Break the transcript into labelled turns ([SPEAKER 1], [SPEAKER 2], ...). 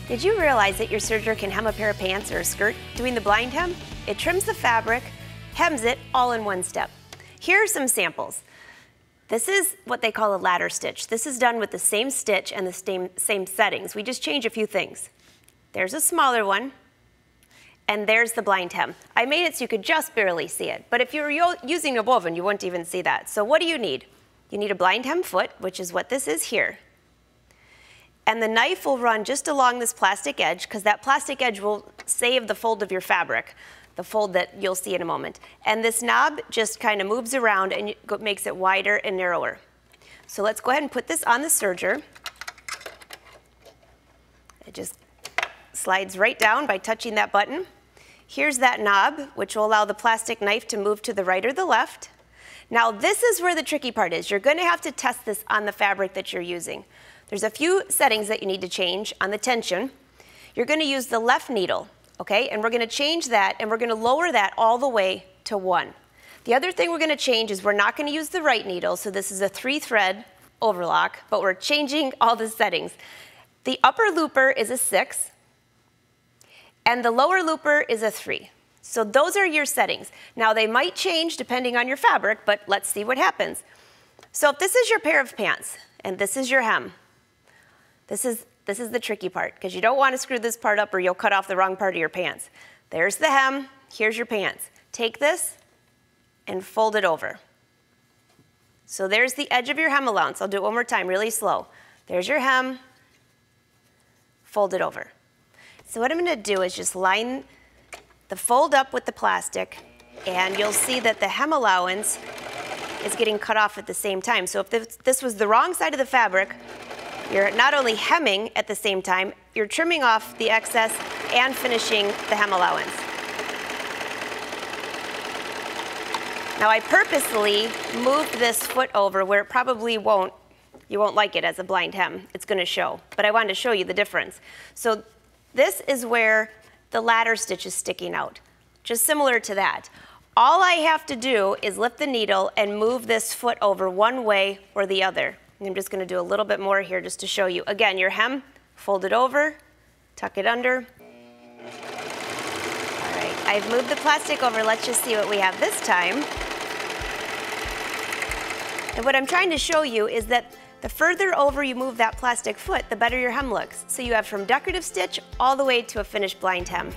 [SPEAKER 1] Did you realize that your serger can hem a pair of pants or a skirt doing the blind hem? It trims the fabric, hems it all in one step. Here are some samples. This is what they call a ladder stitch. This is done with the same stitch and the same settings. We just change a few things. There's a smaller one, and there's the blind hem. I made it so you could just barely see it, but if you were using a woven, you wouldn't even see that. So what do you need? You need a blind hem foot, which is what this is here. And the knife will run just along this plastic edge, because that plastic edge will save the fold of your fabric, the fold that you'll see in a moment. And this knob just kind of moves around and makes it wider and narrower. So let's go ahead and put this on the serger. It just slides right down by touching that button. Here's that knob, which will allow the plastic knife to move to the right or the left. Now this is where the tricky part is. You're going to have to test this on the fabric that you're using. There's a few settings that you need to change on the tension. You're going to use the left needle, okay? And we're going to change that, and we're going to lower that all the way to 1. The other thing we're going to change is we're not going to use the right needle, so this is a 3-thread overlock, but we're changing all the settings. The upper looper is a 6, and the lower looper is a 3. So those are your settings. Now they might change depending on your fabric, but let's see what happens. So if this is your pair of pants, and this is your hem, this is the tricky part, because you don't want to screw this part up or you'll cut off the wrong part of your pants. There's the hem, here's your pants. Take this and fold it over. So there's the edge of your hem allowance. I'll do it one more time, really slow. There's your hem, fold it over. So what I'm going to do is just line the fold up with the plastic, and you'll see that the hem allowance is getting cut off at the same time. So if this was the wrong side of the fabric, you're not only hemming at the same time, you're trimming off the excess and finishing the hem allowance. Now I purposely moved this foot over where it probably you won't like it as a blind hem. It's going to show, but I wanted to show you the difference. So this is where the ladder stitch is sticking out, just similar to that. All I have to do is lift the needle and move this foot over one way or the other. And I'm just going to do a little bit more here just to show you. Again, your hem, fold it over, tuck it under. All right, I've moved the plastic over. Let's just see what we have this time. And what I'm trying to show you is that the further over you move that plastic foot, the better your hem looks. So you have from decorative stitch all the way to a finished blind hem.